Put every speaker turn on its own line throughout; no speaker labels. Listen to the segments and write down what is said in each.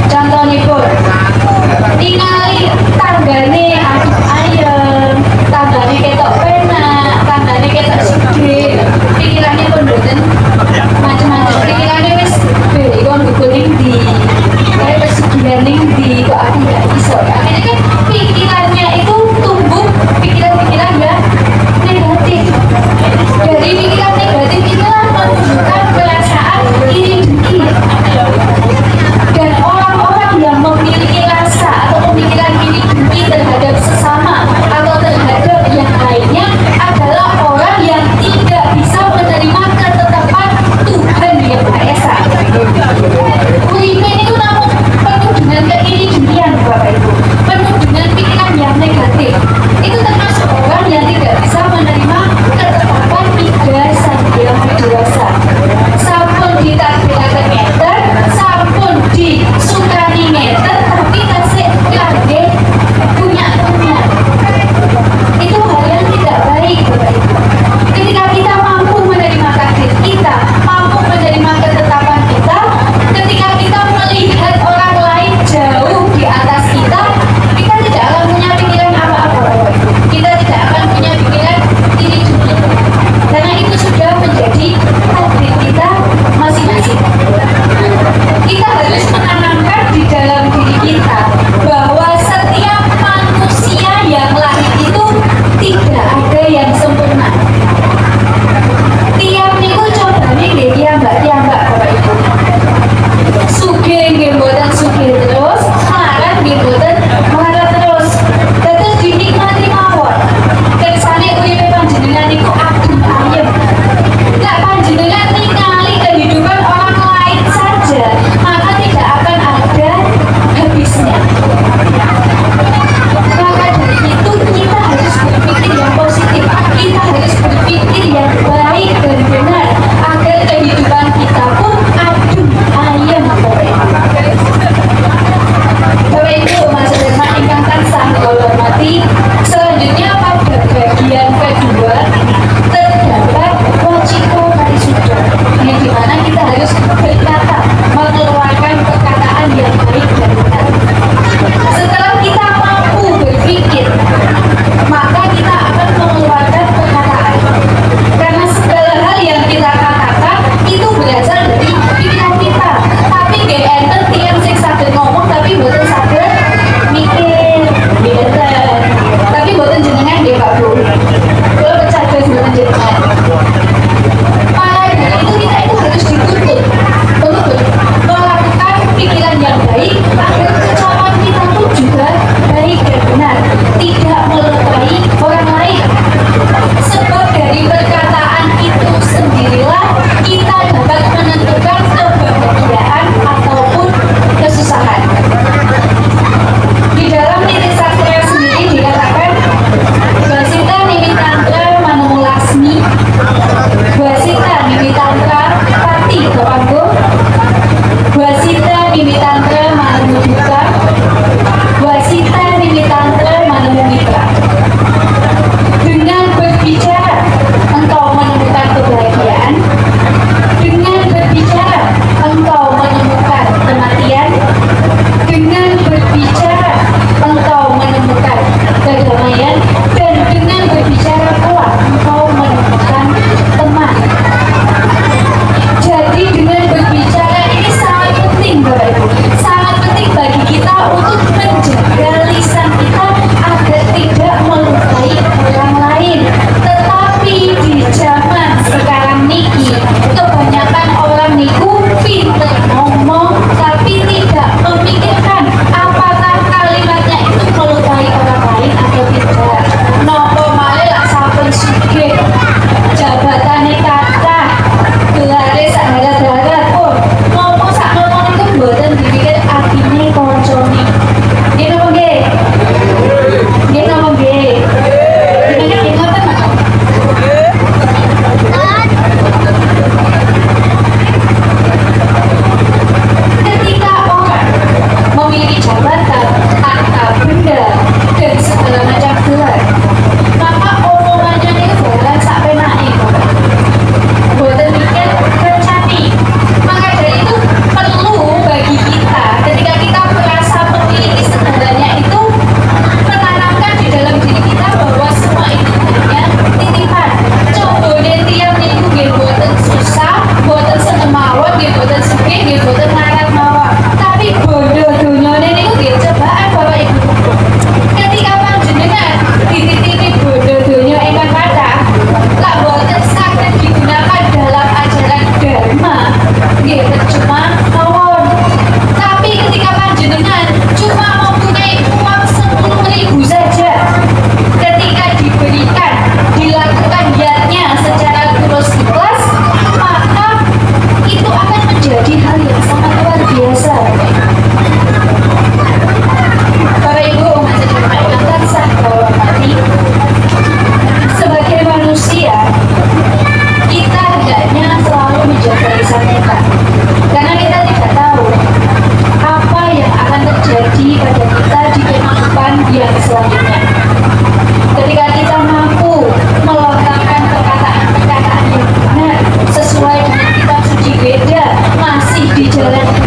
Contohnya pun ningali tanggane aduk ayam, tanggane ketok penak, tanggane ketok sidik, pikirannya pun boten macam-macam. Pikirannya wis kon dukun ning ndi, kayak pesugihan ning ndi, kok aku nggak iso. Akhirnya kan pikirannya itu tumbuh pikiran-pikiran yang negatif. Dari pikiran negatif itulah menunjukkan perasaan iri dengki.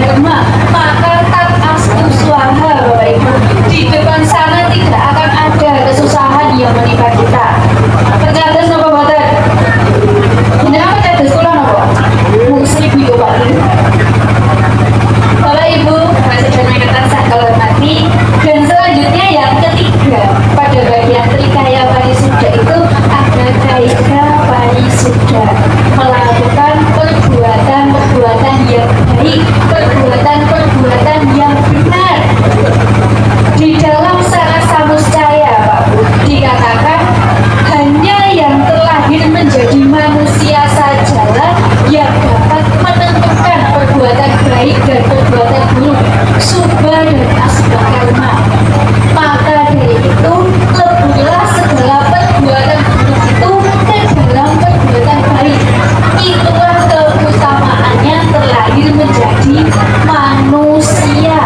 dharma, maka tak astu swaha Bapak Ibu. Di depan sana tidak akan ada kesusahan yang menimpa kita. Tercatat napa boten? Jenengan tercatat kula napa? Musrik niku Pak. Bapak Ibu, masih berkenan saya hormati. Dan selanjutnya yang ketiga, pada bagian trikaya parisuda itu ada kaika parisuda, melakukan perbuatan-perbuatan yang baik, perbuatan-perbuatan yang benar. Di dalam Sara Samuscaya, Pak Bu, dikatakan hanya yang terlahir menjadi manusia sajalah yang dapat menentukan perbuatan baik dan perbuatan buruk, subha dan asubha karma. Maka dari itu, leburlah segala perbuatan buruk itu ke dalam perbuatan baik. Itulah keutamaannya terlahir menjadi manusia.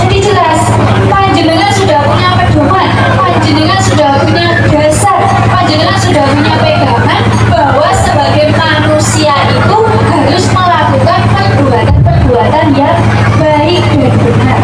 Jadi jelas, panjenengan sudah punya pedoman, panjenengan sudah punya dasar, panjenengan sudah punya pegangan bahwa sebagai manusia itu harus melakukan perbuatan-perbuatan yang baik dan benar.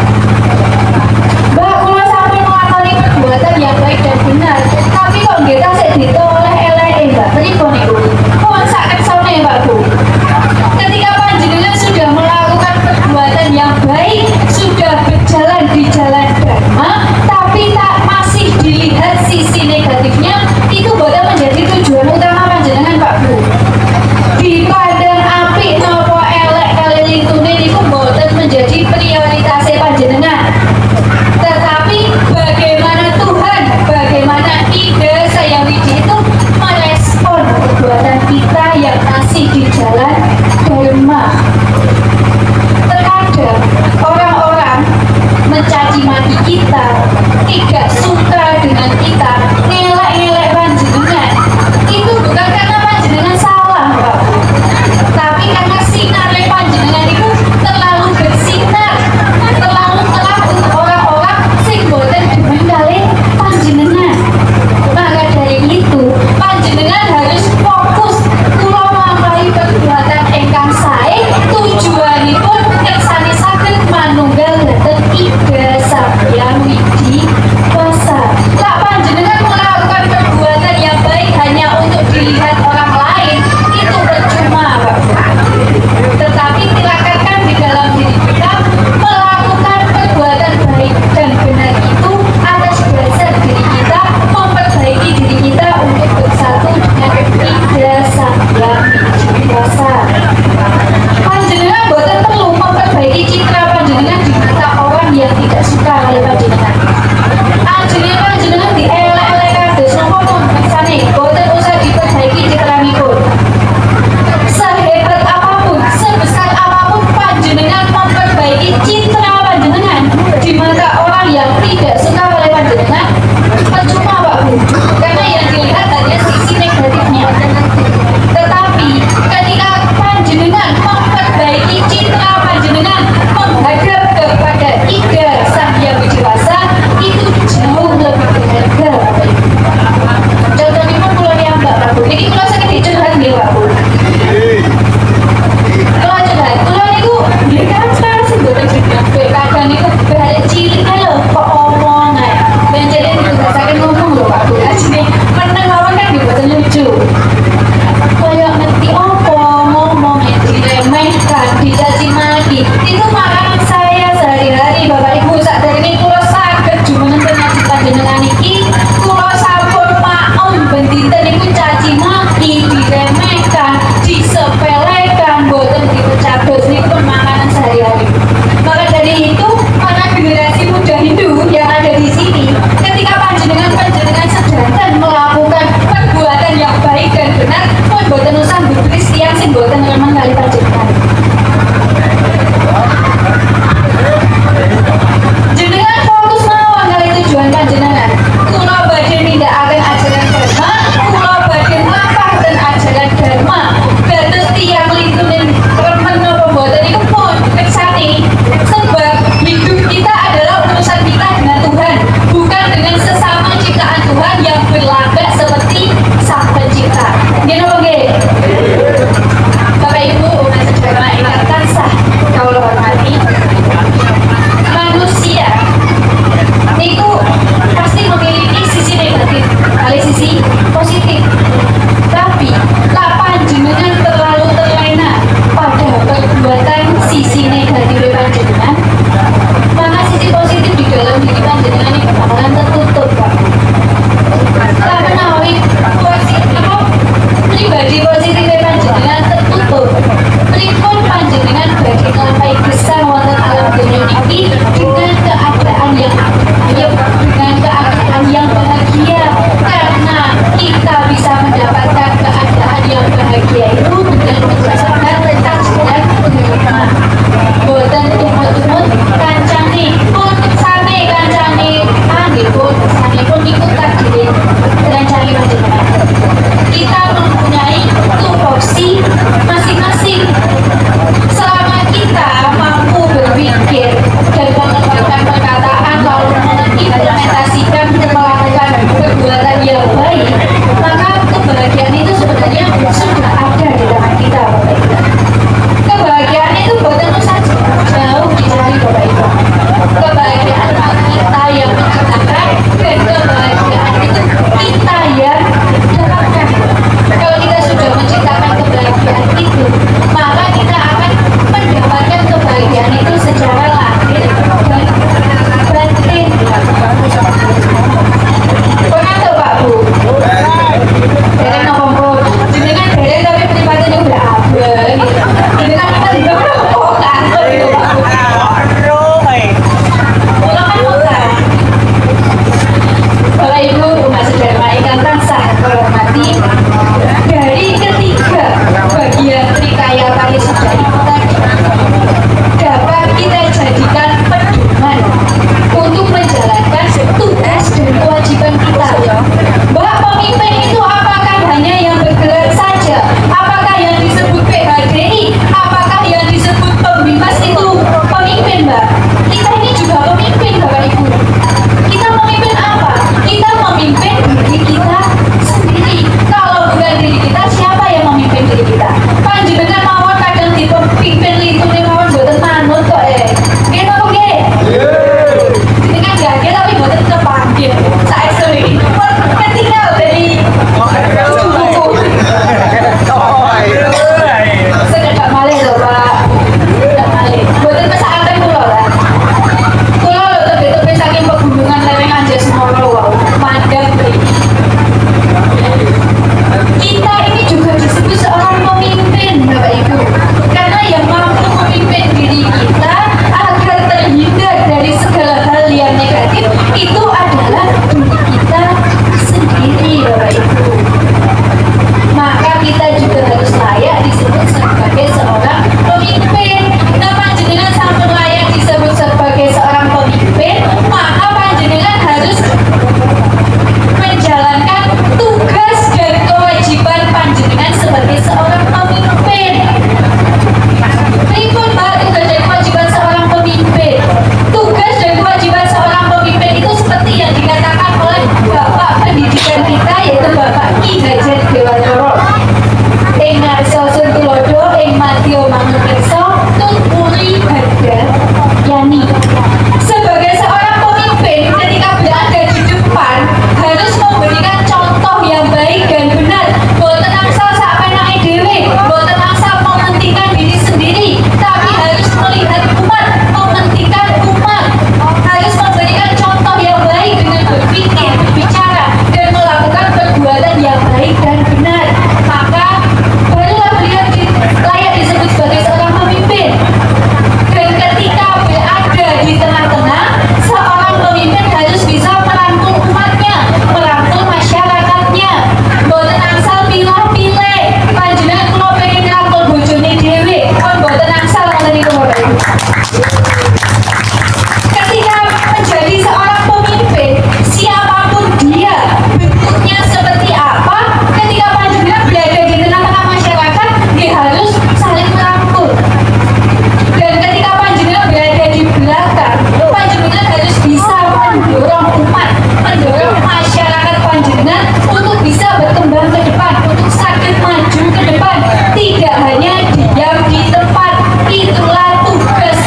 panjenengan, maka sisi positif di dalam diri panjenengan ini bakalan tertutup, Pak. Tak menawi positif apa pribadi positif panjenengan tertutup. Pripun panjenengan bagi ngelampahi gesang wonten alam dunia ini dengan keadaan yang dengan keadaan yang bahagia, karena kita bisa mendapatkan keadaan yang bahagia itu dengan berdasarkan tentang jalan agama. Boten tumut-tumut kancane pun same kancane angge pun sane pun ikut takdir kancane panjenengan. Kita mempunyai tupoksi masing-masing. Selama kita mampu berpikir dan mengembangkan perkataan lalu mengimplementasikan melakukan perbuatan yang baik, maka kebahagiaan itu sebenarnya sudah ada di tangan kita, Bapak Ibu. Kebahagiaan itu buatan saja jauh dicari, Bapak Ibu. Kebahagiaan kita yang menciptakan dan kebahagiaan itu kita yang dapatkan. Kalau kita sudah menciptakan kebahagiaan itu, maka kita akan mendapatkan kebahagiaan itu secara lahir dan batin. Pernah tuh Pak Bu? Dengan ngomong, dengan dereng tapi pribadinya udah abang. Dengan pendek kok kantor itu Pak Bu. Pulang kan bukan. Bapak Ibu, umat saudara ingkang tansah hormati, dari ketiga bagian trikaya parisada itu tadi dapat kita jadikan pedoman untuk menjalankan tugas dan kewajiban kita. Mbak, pemimpin itu apakah hanya yang bergerak saja? Apakah yang disebut PHDI? Apakah yang disebut pembimas itu pemimpin, Mbak? Kita ini juga pemimpin, Bapak Ibu. Kita memimpin apa? Kita memimpin diri kita sendiri. Kalau bukan diri kita, siapa yang memimpin diri kita? Panjenengan mawon kadang dipimpin litune mawon boten manut kok nggih napa nggih? Jenengan gage tapi boten kepanggih. Saestu iki pun ketinggal dari sekedap malih lho Pak. Sekedap malih. Boten pesakaken kula lah. Kula lho tebih-tebih saking pegunungan lereng Anjasmara wae. Mandang mriki. Kita ini juga disebut seorang pemimpin, Bapak Ibu, karena yang mampu memimpin diri kita agar terhindar dari segala hal yang negatif itu adalah diri kita sendiri, Bapak Ibu. Maka kita juga harus layak disebut sebagai seorang pemimpin. Nah, panjenengan sampun layak disebut sebagai seorang pemimpin, maka panjenengan harus menjalankan tugas dan kewajiban panjenengan sebagai seorang pemimpin. Pripun Mbak tugas dan kewajiban seorang pemimpin? Tugas dan kewajiban seorang pemimpin itu seperti yang dikatakan oleh Bapak pendidikan kita, yaitu Bapak Ki Hajar Dewantara. Ing ngarsa Suntulodo, ing madya manungsa, tutpuri hadar yani. Sebagai seorang pemimpin, ketika berada di depan harus memberikan contoh yang baik dan benar. Boten angsal sapenake dhewe, boten angsal mementingkan diri sendiri, tapi harus melihat umat, mementingkan umat. Harus memberikan contoh yang baik dengan berpikir, berbicara, dan melakukan perbuatan yang baik dan benar. Maka barulah beliau layak disebut sebagai seorang pemimpin. Dan ketika berada di tengah-tengah, seorang pemimpin harus bisa merangkul umatnya, merangkul masyarakatnya. Boten angsal pilih-pilih. Panjenengan kula pengen ngrangkul bojone dhewe, kon boten angsal ngoten niku Bapak Ibu. Ketika menjadi seorang pemimpin, siapapun dia, bentuknya seperti apa, ketika panjenengan berada di tengah-tengah masyarakat, dia harus saling merangkul. Dan ketika panjenengan berada di belakang, panjenengan harus bisa mendorong umat, mendorong masyarakat panjenengan untuk bisa berkembang ke depan, untuk sakit maju ke depan, tidak hanya diam di tempat. Itulah tugas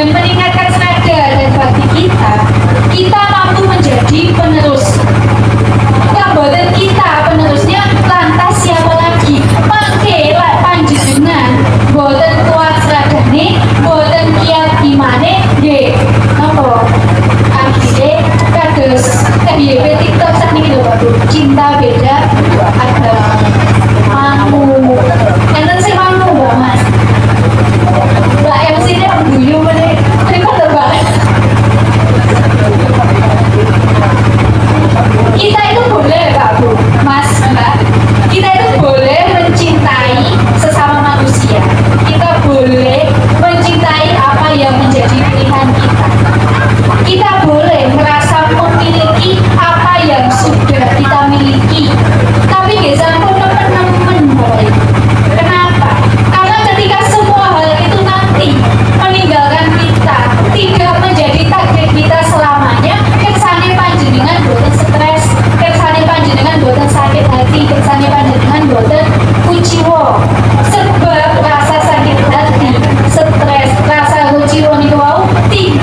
dengan meningkatkan tenaga dan bakti kita, kita mampu menjadi penerus. Yang boten kita penerusnya lantas siapa lagi? Mangke lek panjenengan boten kuat seradane, boten kiat imane, nggih. Napa? Akhirnya kados FYP TikTok sakniki lho Pak Bu. Cinta beda agama. Mangu. Enten sing mangu Mbak Mas. Mbak MC-nya guyu meneh. Terima banget. Kita itu boleh Pak Bu, Mas, Mbak. Kita itu boleh mencintai sesama manusia. Kita boleh mencintai apa yang menjadi pilihan kita. Kita boleh merasa memiliki apa yang sudah kita miliki. Tapi nggak sampai teman-teman boy. Kenapa? Karena ketika semua hal itu nanti meninggalkan kita, tidak menjadi takdir kita selamanya, kersane panjenengan boten stres, kersane panjenengan boten sakit hati, kersane panjenengan boten kuciwo. Sebab rasa sakit hati, stres, rasa kuciwo niku wau tidak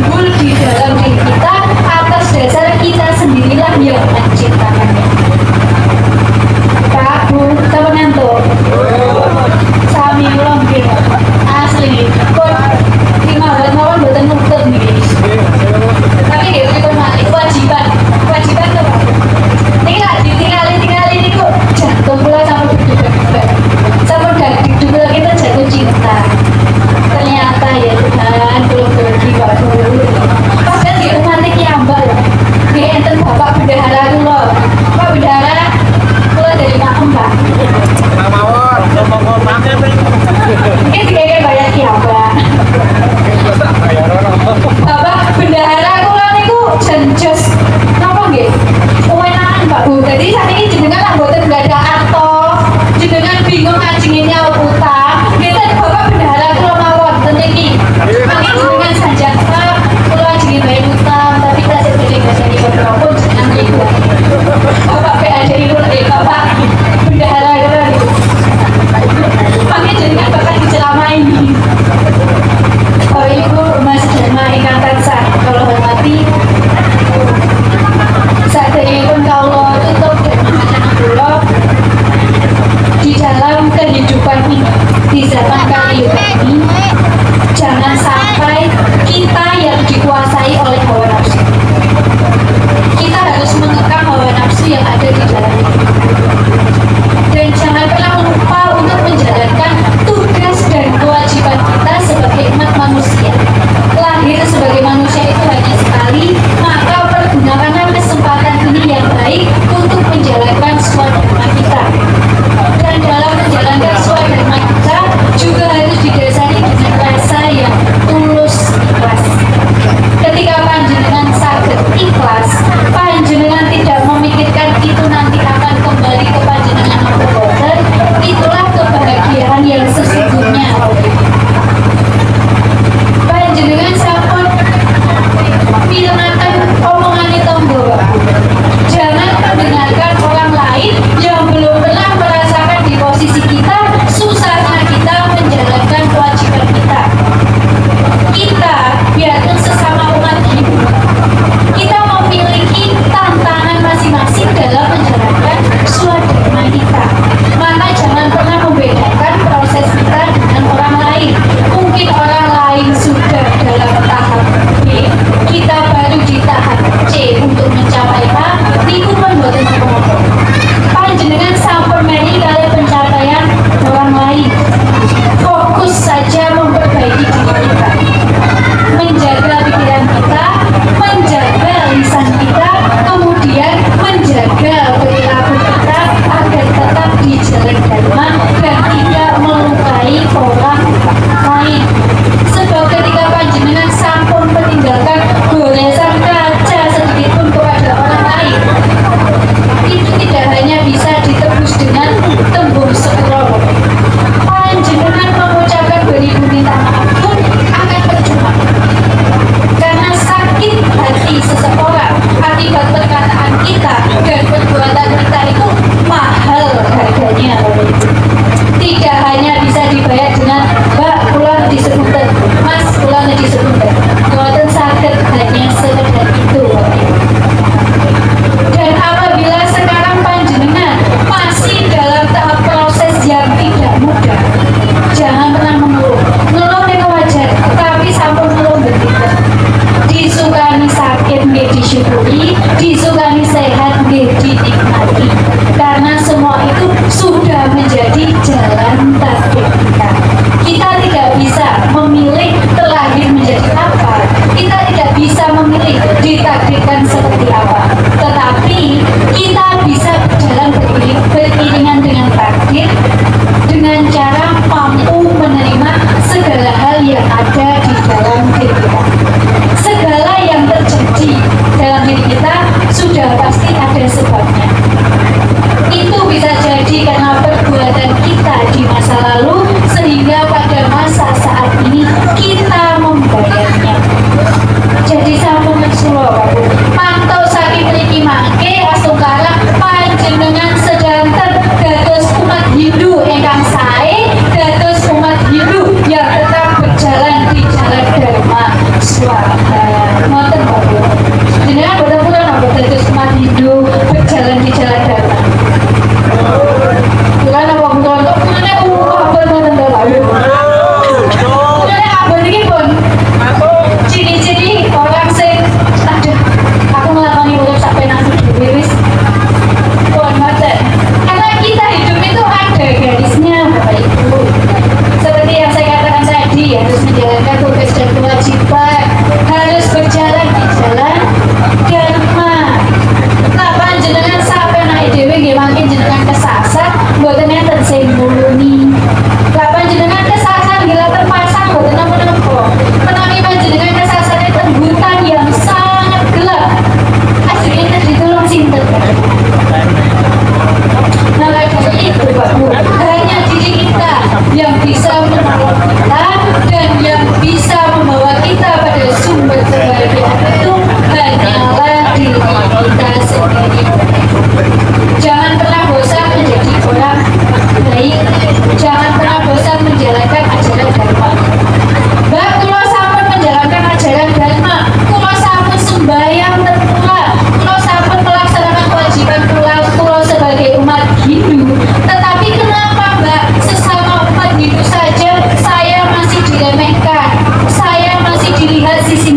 sisi